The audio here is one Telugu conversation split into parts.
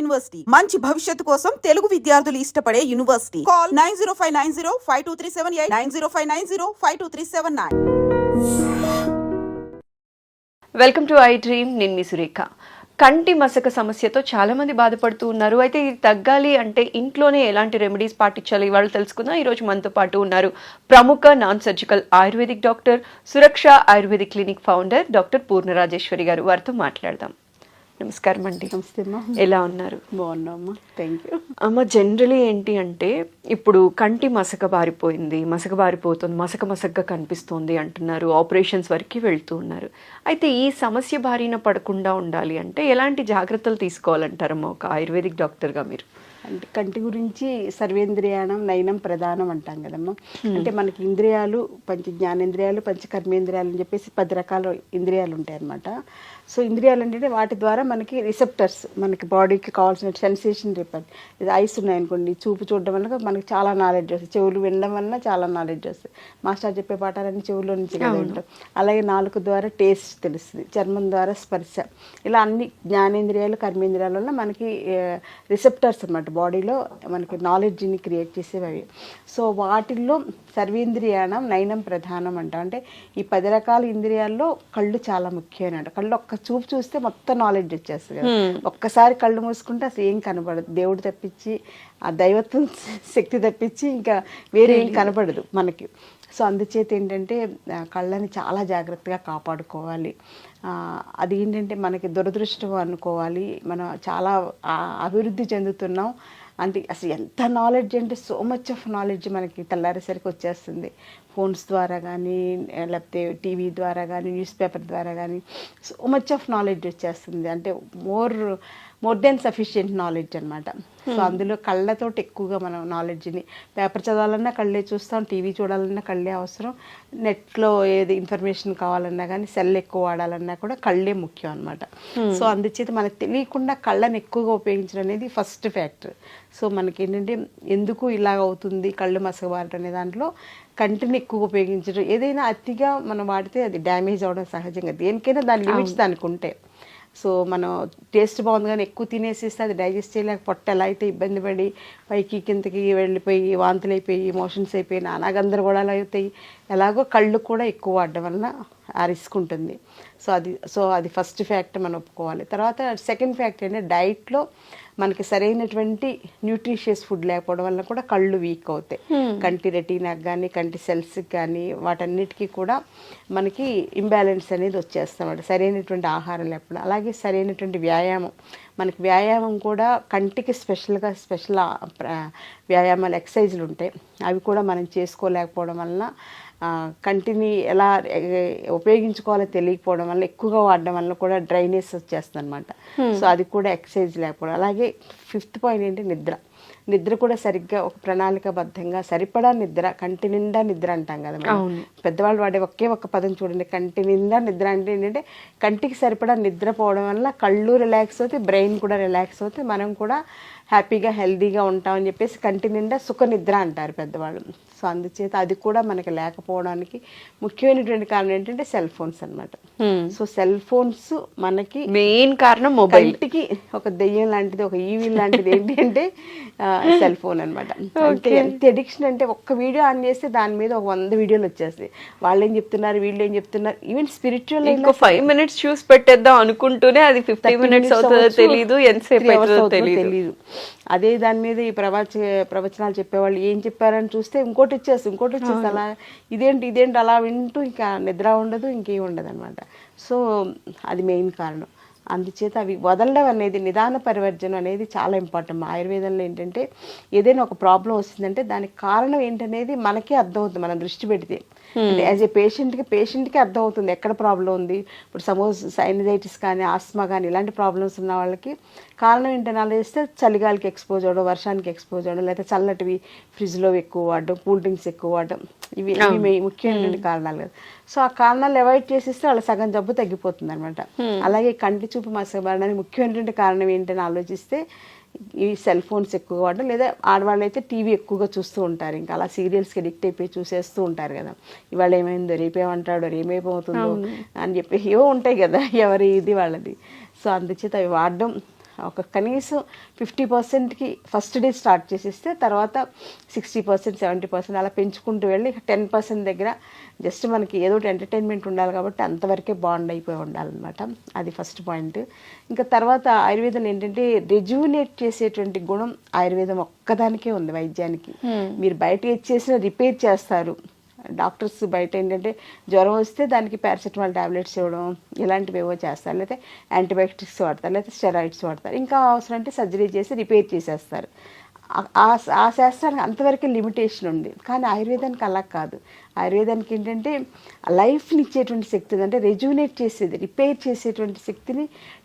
యూనివర్సిటీ మంచి భవిష్యత్తు కోసం తెలుగు విద్యార్థులు ఇష్టపడే university. Call 9059052378 9059052379. Welcome to I dream. నేను మీ సురేఖ. కంటి మసక సమస్యతో చాలా మంది బాధపడుతూ ఉన్నారు. అయితే ఇది తగ్గాలి అంటే ఇంట్లోనే ఎలాంటి రెమెడీస్ పాటించాలి ఇవాళ తెలుసుకుందాం. ఈరోజు మనతో పాటు ఉన్నారు ప్రముఖ నాన్ సర్జికల్ ఆయుర్వేదిక్ డాక్టర్, సురక్ష ayurvedic clinic founder doctor Purna Rajeshwari గారు. వారితో మాట్లాడదాం. నమస్కారం అండి. నమస్తే అమ్మా. ఎలా ఉన్నారు? బాగున్నామ్మా, థ్యాంక్ యూ. అమ్మ, జనరలీ ఏంటి అంటే ఇప్పుడు కంటి మసక బారిపోయింది, బారిపోతుంది, మసకగా కనిపిస్తుంది అంటున్నారు. ఆపరేషన్స్ వరకు వెళ్తూ ఉన్నారు. అయితే ఈ సమస్య బారిన పడకుండా ఉండాలి అంటే ఎలాంటి జాగ్రత్తలు తీసుకోవాలంటారమ్మా ఒక ఆయుర్వేదిక్ డాక్టర్గా మీరు? అంటే కంటి గురించి సర్వేంద్రియాణం నయనం ప్రధానం అంటాం కదమ్మా. అంటే మనకి ఇంద్రియాలు పంచ జ్ఞానేంద్రియాలు, పంచ కర్మేంద్రియాలు అని చెప్పేసి 10 రకాల ఇంద్రియాలు ఉంటాయి అన్నమాట. సో ఇంద్రియాలు అంటే వాటి ద్వారా మనకి రిసెప్టర్స్, మనకి బాడీకి కావాల్సిన సెన్సేషన్ రిపర్. ఇది ఐస్ ఉన్నాయనుకోండి, చూపు చూడడం వల్ల మనకి చాలా నాలెడ్జ్ వస్తుంది, చెవులు వినడం వల్ల చాలా నాలెడ్జ్ వస్తుంది. మాస్టర్ చెప్పే పాఠాలన్నీ చెవుల్లో నుంచి కదా ఉంటాం. అలాగే నాలుక ద్వారా టేస్ట్ తెలుస్తుంది, చర్మం ద్వారా స్పర్శ, ఇలా అన్ని జ్ఞానేంద్రియాలు కర్మేంద్రియాల వల్ల మనకి రిసెప్టర్స్ అన్నమాట, బాడీలో మనకి నాలెడ్జ్ని క్రియేట్ చేసేవి అవి. సో వాటిల్లో సర్వేంద్రియాణం నయనం ప్రధానం అంటాం. అంటే ఈ 10 రకాల ఇంద్రియాల్లో కళ్ళు చాలా ముఖ్యమైన. కళ్ళు ఒక్క చూపు చూస్తే మొత్తం నాలెడ్జ్ వచ్చేస్తుంది కదా. ఒక్కసారి కళ్ళు మూసుకుంటే అసలు ఏం కనపడదు, దేవుడు తప్పించి ఆ దైవత్వం శక్తి తప్పించి ఇంకా వేరే ఏం కనపడదు మనకి. సో అందుచేత ఏంటంటే కళ్ళని చాలా జాగ్రత్తగా కాపాడుకోవాలి. అది ఏంటంటే మనకి దురదృష్టం అనుకోవాలి. మనం చాలా అభివృద్ధి చెందుతున్నాం అంటే అసలు ఎంత నాలెడ్జ్ అంటే సో మచ్ ఆఫ్ నాలెడ్జ్ మనకి తెల్లారేసరికి వచ్చేస్తుంది. ఫోన్స్ ద్వారా కానీ, లేకపోతే టీవీ ద్వారా కానీ, న్యూస్ పేపర్ ద్వారా కానీ సో మచ్ ఆఫ్ నాలెడ్జ్ వచ్చేస్తుంది. అంటే మోర్ దెన్ సఫిషియెంట్ నాలెడ్జ్ అనమాట. సో అందులో కళ్ళతోటి ఎక్కువగా మనం నాలెడ్జ్ని, పేపర్ చదవాలన్నా కళ్ళే చూస్తాం, టీవీ చూడాలన్నా కళ్ళే అవసరం, నెట్లో ఏది ఇన్ఫర్మేషన్ కావాలన్నా కానీ, సెల్ ఎక్కువ వాడాలన్నా కూడా కళ్ళే ముఖ్యం అనమాట. సో అందుచేత మనకు తెలియకుండా కళ్ళని ఎక్కువగా ఉపయోగించడం అనేది ఫస్ట్ ఫ్యాక్టర్. సో మనకి ఏంటంటే ఎందుకు ఇలాగ అవుతుంది కళ్ళు మసకబారటం అనే దాంట్లో కంటిని ఎక్కువ ఉపయోగించడం, ఏదైనా అతిగా మనం వాడితే అది డ్యామేజ్ అవ్వడం సహజంగా. దేనికైనా దాని లిమిట్స్ దానికి ఉంటాయి. సో మనం టేస్ట్ బాగుంది కానీ ఎక్కువ తినేసేస్తే అది డైజెస్ట్ చేయలేక పొట్ట ఎలా అయితే ఇబ్బంది పడి పైకి కిందకి వెళ్ళిపోయి వాంతులు అయిపోయి మోషన్స్ అయిపోయి నానాగందరగోళాలు అవుతాయి. ఎలాగో కళ్ళు కూడా ఎక్కువ వాడడం వలన ఆ రిస్క్ ఉంటుంది. సో అది ఫస్ట్ ఫ్యాక్ట్ మనం ఒప్పుకోవాలి. తర్వాత సెకండ్ ఫ్యాక్ట్ ఏంటంటే డైట్లో మనకి సరైనటువంటి న్యూట్రిషియస్ ఫుడ్ లేకపోవడం వల్ల కూడా కళ్ళు వీక్ అవుతాయి. కంటి రెటీనాకి కానీ, కంటి సెల్స్కి కానీ, వాటన్నిటికీ కూడా మనకి ఇంబ్యాలెన్స్ అనేది వచ్చేస్తాం సరైనటువంటి ఆహారం లేకపోవడం. అలాగే సరైనటువంటి వ్యాయామం, మనకి వ్యాయామం కూడా కంటికి స్పెషల్ వ్యాయామాలు, ఎక్సర్సైజులు ఉంటాయి. అవి కూడా మనం చేసుకోలేకపోవడం వలన కంటిని ఎలా ఉపయోగించుకోవాలో తెలియకపోవడం వల్ల, ఎక్కువగా వాడడం వల్ల కూడా డ్రైనెస్ వచ్చేస్తుంది అనమాట. సో అది కూడా ఎక్సర్సైజ్ లేకపోవడం. అలాగే 5th పాయింట్ ఏంటి నిద్ర కూడా సరిగ్గా ఒక ప్రణాళికాబద్ధంగా సరిపడా నిద్ర, కంటి నిండా నిద్ర అంటాం కదా మనం. పెద్దవాళ్ళు వాడే ఒక్క పదం చూడండి, కంటి నిండా నిద్ర అంటే ఏంటంటే కంటికి సరిపడా నిద్రపోవడం వల్ల కళ్ళు రిలాక్స్ అవుతాయి, బ్రెయిన్ కూడా రిలాక్స్ అవుతాయి, మనం కూడా హ్యాపీగా హెల్దీగా ఉంటామని చెప్పేసి కంటి నిండా సుఖ నిద్ర అంటారు పెద్దవాళ్ళు. సో అందుచేత అది కూడా మనకి లేకపోవడానికి ముఖ్యమైనటువంటి కారణం ఏంటంటే సెల్ ఫోన్స్ అనమాట. సో సెల్ ఫోన్స్ మనకి మెయిన్ కారణం. కంటికి ఒక దెయ్యం లాంటిది, ఒక ఈవిల్ లాంటిది ఏంటి అంటే సెల్ ఫోన్ అనమాట. అంటే ఎంత అడిక్షన్ అంటే ఒక్క వీడియో ఆన్ చేస్తే దాని మీద ఒక 100 వీడియోలు వచ్చేస్తాయి. వాళ్ళు ఏం చెప్తున్నారు, వీళ్ళు ఏం చెప్తున్నారు, ఈవెన్ స్పిరిచువల్ 5 minutes చూసి పెట్టేద్దాం అనుకుంటూనే అది 50 minutes అవుతుందో తెలియదు, ఎంతసేపు అవుతుందో తెలియదు. అదే దాని మీద ఈ ప్రవచనాలు చెప్పేవాళ్ళు ఏం చెప్పారని చూస్తే ఇంకోటి వచ్చేసి అలా ఇదేంటి అలా వింటూ ఇంకా నిద్ర ఉండదు, ఇంకేం ఉండదు అనమాట. సో అది మెయిన్ కారణం. అందుచేత అవి వదలడం అనేది, నిదాన పరివర్జనం అనేది చాలా ఇంపార్టెంట్. ఆయుర్వేదంలో ఏంటంటే ఏదైనా ఒక ప్రాబ్లం వస్తుందంటే దానికి కారణం ఏంటనేది మనకే అర్థమవుతుంది మనం దృష్టి పెడితే. యాజ్ ఏ పేషెంట్కి అర్థమవుతుంది ఎక్కడ ప్రాబ్లం ఉంది. ఇప్పుడు సపోజ్ సైనజైటిస్ కానీ, ఆస్మా కానీ ఇలాంటి ప్రాబ్లమ్స్ ఉన్న వాళ్ళకి కారణం ఏంటని ఆలోచిస్తే చలిగాలికి ఎక్స్పోజ్ అవ్వడం, వర్షానికి ఎక్స్పోజ్ అవ్వడం, లేకపోతే చల్లటివి ఫ్రిడ్జ్లో ఎక్కువ వాడడం, కూల్ డ్రింక్స్ ఎక్కువ వాడడం, ఇవి ముఖ్యమైనటువంటి కారణాలు కదా. సో ఆ కారణాలు అవాయిడ్ చేసేస్తే వాళ్ళ సగం జబ్బు తగ్గిపోతుంది అనమాట. అలాగే కంటి చూపు మసకబారడానికి ముఖ్యమైనటువంటి కారణం ఏంటని ఆలోచిస్తే ఈ సెల్ ఫోన్స్ ఎక్కువ వాడడం, లేదా ఆడవాళ్ళు అయితే టీవీ ఎక్కువగా చూస్తూ ఉంటారు, ఇంకా అలా సీరియల్స్కి అడిక్ట్ అయిపోయి చూసేస్తూ ఉంటారు కదా. ఇవాళ ఏమైందో, రేపేమంటాడో, రేమైపోతుందో అని చెప్పి ఏవో ఉంటాయి కదా, ఎవరి ఇది వాళ్ళది. సో అందుచేత అవి వాడడం ఒక కనీసం 50%కి ఫస్ట్ డే స్టార్ట్ చేసేస్తే తర్వాత 60%, 70% అలా పెంచుకుంటూ వెళ్ళి 10% దగ్గర జస్ట్ మనకి ఏదో ఒకటి ఎంటర్టైన్మెంట్ ఉండాలి కాబట్టి అంతవరకే బాండ్ అయిపోయి ఉండాలన్నమాట. అది ఫస్ట్ పాయింట్. ఇంకా తర్వాత ఆయుర్వేదం ఏంటంటే రెజ్యూనేట్ చేసేటువంటి గుణం ఆయుర్వేదం ఒక్కదానికే ఉంది వైద్యానికి. మీరు బయట ఇచ్చేసిన రిపేర్ చేస్తారు. డాక్టర్స్ బయట ఏంటంటే జ్వరం వస్తే దానికి పారాసెటమాల్ టాబ్లెట్స్ ఇవ్వడం ఇలాంటివి ఏవో చేస్తారు, లేకపోతే యాంటీబయాటిక్స్ వాడతారు, లేకపోతే స్టెరాయిడ్స్ వాడతారు, ఇంకా అవసరం అంటే సర్జరీ చేసి రిపేర్ చేసేస్తారు. ఆ శాస్త్రానికి అంతవరకే లిమిటేషన్ ఉంది. కానీ ఆయుర్వేదానికి అలా కాదు. ఆయుర్వేదానికి ఏంటంటే లైఫ్ని ఇచ్చేటువంటి శక్తి ఉంది. అంటే రెజ్యూనేట్ చేసేది, రిపేర్ చేసేటువంటి శక్తిని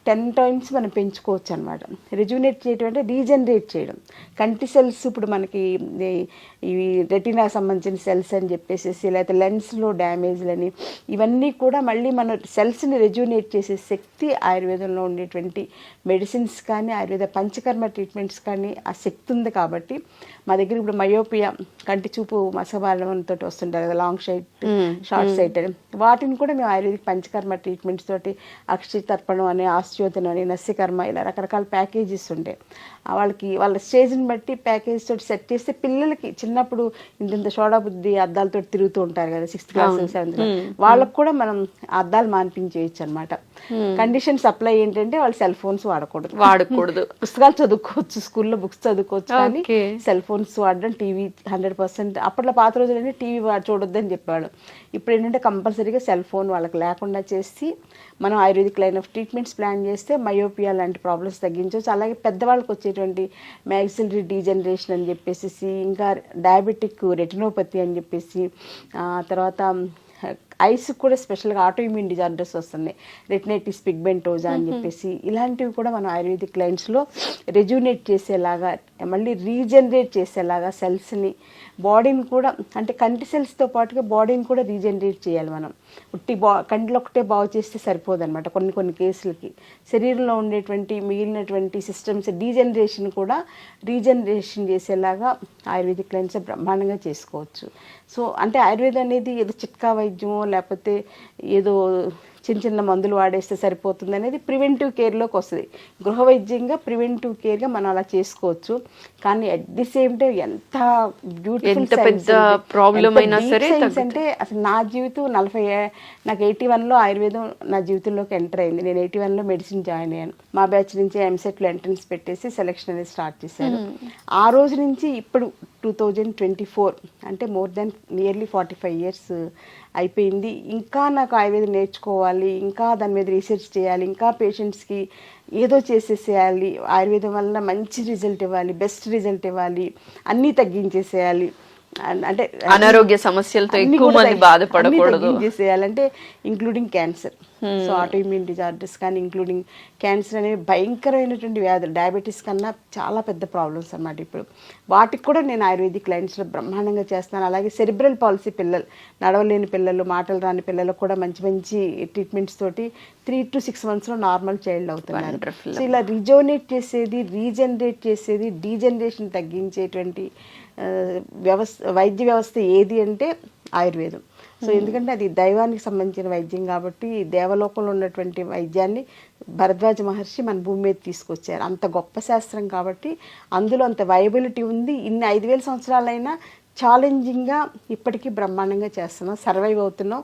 10 times మనం పెంచుకోవచ్చు అనమాట. రెజ్యూనేట్ చేయడం అంటే రీజనరేట్ చేయడం. కంటి సెల్స్ ఇప్పుడు మనకి ఇవి రెటినా సంబంధించిన సెల్స్ అని చెప్పేసి, లేకపోతే లెన్స్లో డ్యామేజ్లని, ఇవన్నీ కూడా మళ్ళీ మన సెల్స్ని రెజ్యూనేట్ చేసే శక్తి ఆయుర్వేదంలో ఉండేటువంటి మెడిసిన్స్ కానీ ఆయుర్వేద పంచకర్మ ట్రీట్మెంట్స్ కానీ ఆ శక్తి ఉంది. కాబట్టి మా దగ్గర ఇప్పుడు మయోపియా, కంటి చూపు మసబారంతో వస్తుంటారు కదా, లాంగ్ సైట్, షార్ట్ సైట్ అని, వాటిని కూడా మేము ఆయుర్వేదిక్ పంచకర్మ ట్రీట్మెంట్స్ తోటి అక్షి తర్పణం అని, ఆస్టియోతనం అని, నస్యకర్మ ఇలా రకరకాల ప్యాకేజెస్ ఉంటాయి. వాళ్ళకి వాళ్ళ స్టేజ్ని బట్టి ప్యాకేజ్ తోటి సెట్ చేస్తే పిల్లలకి చిన్నప్పుడు ఇంత సోడా బుద్ధి అద్దాలతో తిరుగుతూ ఉంటారు కదా 6th class 7th class, వాళ్ళకు కూడా మనం అద్దాలు మాన్పించేయచ్చు అనమాట. కండిషన్స్ అప్లై ఏంటంటే వాళ్ళు సెల్ ఫోన్స్ వాడకూడదు, పుస్తకాలు చదువుకోవచ్చు, స్కూల్లో బుక్స్ చదువుకోవచ్చు, కానీ సెల్ ఫోన్స్ వాడడం, టీవీ 100%. అప్పట్లో పాత రోజులన్నీ టీవీ చూడొద్దని చెప్పేవాడు. ఇప్పుడు ఏంటంటే కంపల్సరీగా సెల్ ఫోన్ వాళ్ళకి లేకుండా చేసి మనం ayurvedic line of treatments plan చేస్తే మయోపియా లాంటి ప్రాబ్లమ్స్ తగ్గించవచ్చు. అలాగే పెద్దవాళ్ళకి వచ్చేటువంటి మ్యాక్సిలరీ డీజనరేషన్ అని చెప్పేసి, ఇంకా డయాబెటిక్ రెటినోపతి అని చెప్పేసి, తర్వాత ఐస్ కూడా స్పెషల్గా ఆటోఇమ్యూన్ డిజార్డర్స్ వస్తున్నాయి, రెటినైటిస్ పిగ్మెంటోజా అని చెప్పేసి, ఇలాంటివి కూడా మనం ఆయుర్వేదిక్ లైన్స్లో రెజ్యూనేట్ చేసేలాగా, మళ్ళీ రీజనరేట్ చేసేలాగా సెల్స్ని, బాడీని కూడా, అంటే కంటి సెల్స్తో పాటుగా బాడీని కూడా రీజనరేట్ చేయాలి మనం. కంటిలో ఒకటే బాగు చేస్తే సరిపోదన్నమాట. కొన్ని కేసులకి శరీరంలో ఉండేటువంటి మిగిలినటువంటి సిస్టమ్స్ డీజనరేషన్ కూడా రీజనరేషన్ చేసేలాగా ఆయుర్వేదిక్ లైన్స్ బ్రహ్మాండంగా చేసుకోవచ్చు. సో అంటే ఆయుర్వేదం అనేది ఏదో చిట్కా వైద్యమో లేకపోతే ఏదో చిన్న మందులు వాడేస్తే సరిపోతుంది అనేది ప్రివెంటివ్ కేర్లోకి వస్తుంది. గృహ వైద్యంగా ప్రివెంటివ్ కేర్గా మనం అలా చేసుకోవచ్చు. కానీ అట్ ది సేమ్ టైం ఎంత బ్యూటిఫుల్ ప్రాబ్లం అయినా సరే అంటే అసలు నా జీవితం నాకు 81లో ఆయుర్వేదం నా జీవితంలోకి ఎంటర్ అయింది. నేను 81లో మెడిసిన్ జాయిన్ అయ్యాను. మా బ్యాచ్ నుంచి ఎంసెట్లో ఎంట్రన్స్ పెట్టేసి సెలెక్షన్ అనేది స్టార్ట్ చేశాను. ఆ రోజు నుంచి ఇప్పుడు 2024 అంటే మోర్ దెన్ నియర్లీ 45 years అయిపోయింది. ఇంకా నాకు ఆయుర్వేదం నేర్చుకోవాలి, ఇంకా దాని మీద రీసెర్చ్ చేయాలి, ఇంకా పేషెంట్స్కి ఏదో చేసేసేయాలి, ఆయుర్వేదం వల్ల మంచి రిజల్ట్ ఇవ్వాలి, బెస్ట్ రిజల్ట్ ఇవ్వాలి, అన్నీ తగ్గించేసేయాలి, అంటే అనారోగ్య సమస్యలతో ఎక్కువ మంది బాధపడకూడదు చేసేయాలంటే including cancer. So autoimmune disorders కానీ ఇంక్లూడింగ్ క్యాన్సర్ అనేవి భయంకరమైనటువంటి వ్యాధులు, డయాబెటీస్ కన్నా చాలా పెద్ద ప్రాబ్లమ్స్ అన్నమాట. ఇప్పుడు వాటికి కూడా నేను ఆయుర్వేదిక్ లైన్స్లో బ్రహ్మాండంగా చేస్తాను. అలాగే సెరిబ్రల్ పాలసీ పిల్లలు, నడవలేని పిల్లలు, మాటలు రాని పిల్లలకు కూడా మంచి మంచి ట్రీట్మెంట్స్ తోటి 3 to 6 monthsలో నార్మల్ చైల్డ్ అవుతున్నారు. సో ఇలా రిజోనేట్ చేసేది, రీజనరేట్ చేసేది, డీజనరేషన్ తగ్గించేటువంటి వైద్య వ్యవస్థ ఏది అంటే ఆయుర్వేదం. సో ఎందుకంటే అది దైవానికి సంబంధించిన వైద్యం కాబట్టి, దేవలోకంలో ఉన్నటువంటి వైద్యాన్ని భరద్వాజ మహర్షి మన భూమి మీద తీసుకొచ్చారు. అంత గొప్ప శాస్త్రం కాబట్టి అందులో అంత వైబిలిటీ ఉంది. ఇన్ని 5000 సంవత్సరాలైనా ఛాలెంజింగ్గా ఇప్పటికీ బ్రహ్మాండంగా చేస్తున్నాం, సర్వైవ్ అవుతున్నాం.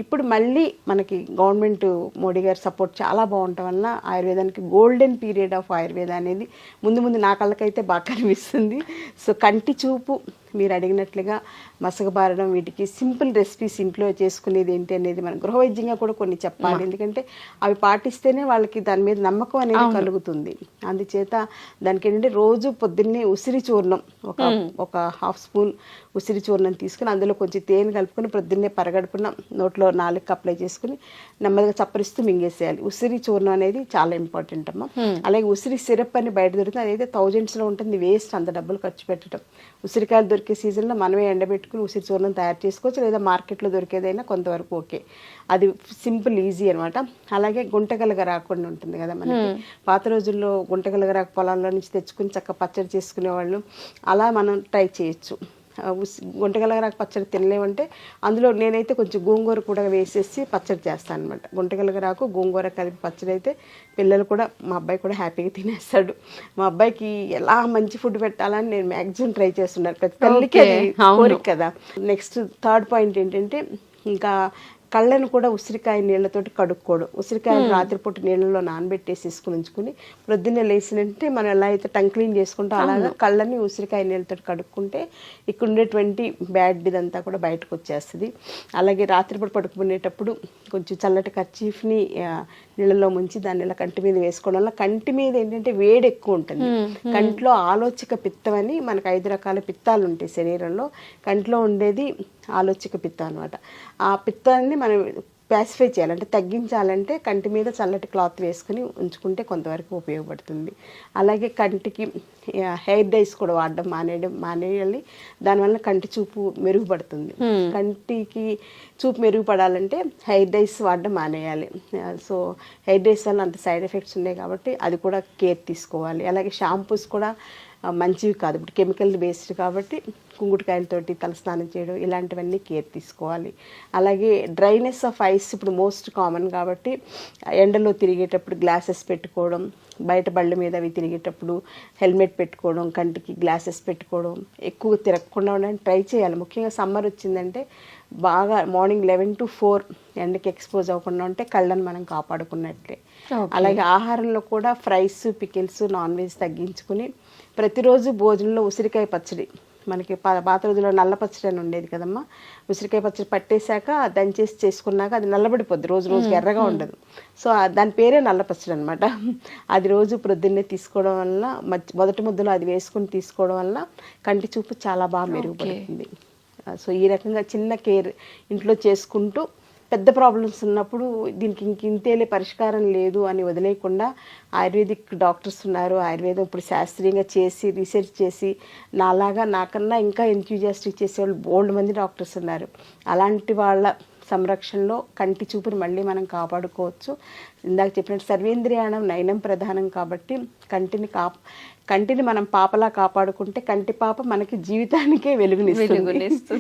ఇప్పుడు మళ్ళీ మనకి గవర్నమెంట్ మోడీ గారి సపోర్ట్ చాలా బాగుండటం వల్ల ఆయుర్వేదానికి గోల్డెన్ పీరియడ్ ఆఫ్ ఆయుర్వేద అనేది ముందు నా కళ్ళకైతే బాగా కనిపిస్తుంది. సో కంటి చూపు మీరు అడిగినట్లుగా మసకబారడం, వీటికి సింపుల్ రెసిపీస్ ఇంట్లో చేసుకునేది ఏంటి అనేది మనం గృహవైద్యంగా కూడా కొన్ని చెప్పాలి. ఎందుకంటే అవి పాటిస్తేనే వాళ్ళకి దాని మీద నమ్మకం అనేది కలుగుతుంది. అందుచేత దానికి ఏంటంటే రోజు పొద్దున్నే ఉసిరి చూర్ణం ఒక 1/2 స్పూన్ ఉసిరి చూర్ణం తీసుకుని అందులో కొంచెం తేనె కలుపుకొని పొద్దున్నే పరగడుపున నోట్లో 4కి అప్లై చేసుకుని నెమ్మదిగా చప్పరిస్తూ మింగేసేయాలి. ఉసిరి చూర్ణం అనేది చాలా ఇంపార్టెంట్ అమ్మ. అలాగే ఉసిరి సిరప్ అని బయట దొరుకుతుంది, అదైతే 1000sలో ఉంటుంది, వేస్ట్ అంత డబ్బులు ఖర్చు పెట్టడం. ఉసిరికాయలు దొరికే సీజన్లో మనమే ఎండబెట్టుకుని ఉసిరి చూర్ణం తయారు చేసుకోవచ్చు, లేదా మార్కెట్లో దొరికేదైనా కొంతవరకు ఓకే. అది సింపుల్, ఈజీ అనమాట. అలాగే గుంటగలగరాకు ఉంటుంది కదా మనకి, పాత రోజుల్లో గుంటగలగరాకు పొలాల్లో నుంచి తెచ్చుకుని చక్కగా పచ్చడి చేసుకునేవాళ్ళు, అలా మనం ట్రై చేయొచ్చు. గుంటగలగరాకు పచ్చడి తినలేమంటే అందులో నేనైతే కొంచెం గోంగూర కూడా వేసేసి పచ్చడి చేస్తాను అనమాట. గుంటగలగరాకు గోంగూర కలిపి పచ్చడి అయితే పిల్లలు కూడా, మా అబ్బాయి కూడా హ్యాపీగా తినేస్తాడు. మా అబ్బాయికి ఎలా మంచి ఫుడ్ పెట్టాలని నేను మ్యాక్సిమం ట్రై చేస్తున్నాను. ప్రతి తల్లికి అది కోరిక కదా. నెక్స్ట్ థర్డ్ పాయింట్ ఏంటంటే, ఇంకా కళ్ళను కూడా ఉసిరికాయ నీళ్ళతోటి కడుక్కోవడం. ఉసిరికాయలు రాత్రిపూట నీళ్ళలో నానబెట్టేసి తీసుకుని ఉంచుకుని ప్రొద్దున్నే లేచినంటే మనం ఎలా అయితే టంగ్ క్లీన్ చేసుకుంటాం అలాగా కళ్ళని ఉసిరికాయ నీళ్ళతో కడుక్కుంటే ఇక్కడ ఉండేటువంటి బ్యాడ్ ఇదంతా కూడా బయటకు వచ్చేస్తుంది. అలాగే రాత్రిపూట పడుకునేటప్పుడు కొంచెం చల్లటి కర్చీఫ్ని నీళ్ళలో ముంచి దాన్ని ఇలా కంటి మీద వేసుకోవడం వల్ల కంటి మీద ఏంటంటే వేడి ఎక్కువ ఉంటుంది. కంట్లో ఆలోచక పిత్తం అని మనకు 5 రకాల పిత్తాలు ఉంటాయి శరీరంలో. కంట్లో ఉండేది ఆలోచక పిత్తం అనమాట. ఆ పిత్తాన్ని మనం ప్యాసిఫై చేయాలంటే, తగ్గించాలంటే కంటి మీద చల్లటి క్లాత్ వేసుకుని ఉంచుకుంటే కొంతవరకు ఉపయోగపడుతుంది. అలాగే కంటికి హెయిర్ డైస్ కూడా వాడడం మానేయాలి. దానివల్ల కంటి చూపు మెరుగుపడుతుంది. కంటికి చూపు మెరుగుపడాలంటే హెయిర్ డైస్ వాడడం మానేయాలి. సో హెయిర్ డైస్ వల్ల అంత సైడ్ ఎఫెక్ట్స్ ఉన్నాయి కాబట్టి అది కూడా కేర్ తీసుకోవాలి. అలాగే షాంపూస్ కూడా మంచివి కాదు, ఇప్పుడు కెమికల్ బేస్డ్ కాబట్టి కుంకుడుకాయలతోటి తలస్నానం చేయడం ఇలాంటివన్నీ కేర్ తీసుకోవాలి. అలాగే డ్రైనెస్ ఆఫ్ ఐస్ ఇప్పుడు మోస్ట్ కామన్ కాబట్టి ఎండలో తిరిగేటప్పుడు గ్లాసెస్ పెట్టుకోవడం, బయట బళ్ళ మీద అవి తిరిగేటప్పుడు హెల్మెట్ పెట్టుకోవడం, కంటికి గ్లాసెస్ పెట్టుకోవడం, ఎక్కువ తిరగకుండా ఉండడానికి ట్రై చేయాలి. ముఖ్యంగా సమ్మర్ వచ్చిందంటే బాగా మార్నింగ్ 11 to 4 ఎండకి ఎక్స్పోజ్ అవ్వకుండా ఉంటే కళ్ళని మనం కాపాడుకున్నట్లే. అలాగే ఆహారంలో కూడా ఫ్రైస్, పికిల్స్, నాన్ వెజ్ తగ్గించుకుని ప్రతిరోజు భోజనంలో ఉసిరికాయ పచ్చడి, మనకి పాత రోజుల్లో నల్ల పచ్చడి అని ఉండేది కదమ్మా. ఉసిరికాయ పచ్చడి పట్టేశాక దంచేసి చేసుకున్నాక అది నల్లబడిపోద్ది, రోజుకి ఎర్రగా ఉండదు. సో దాని పేరే నల్ల పచ్చడి అనమాట. అది రోజు ప్రొద్దున్నే తీసుకోవడం వల్ల, మొదటి ముద్దలో అది వేసుకుని తీసుకోవడం వల్ల కంటి చూపు చాలా బాగా మెరుగుపడుతుంది. సో ఈ రకంగా చిన్న కేర్ ఇంట్లో చేసుకుంటూ పెద్ద ప్రాబ్లమ్స్ ఉన్నప్పుడు దీనికి ఇంతేలే పరిష్కారం లేదు అని వదిలేయకుండా ఆయుర్వేదిక్ డాక్టర్స్ ఉన్నారు. ఆయుర్వేదం ఇప్పుడు శాస్త్రీయంగా చేసి రీసెర్చ్ చేసి నాకన్నా ఇంకా ఎంథ్యూజియాస్టిక్ చేసేవాళ్ళు బోల్డ్ మంది డాక్టర్స్ ఉన్నారు. అలాంటి వాళ్ళ సంరక్షణలో కంటి చూపుని మళ్ళీ మనం కాపాడుకోవచ్చు. ఇందాక చెప్పినట్టు సర్వేంద్రియాణం నయనం ప్రధానం కాబట్టి కంటిని మనం పాపలా కాపాడుకుంటే కంటి పాప మనకి జీవితానికే వెలుగునిస్తుంది.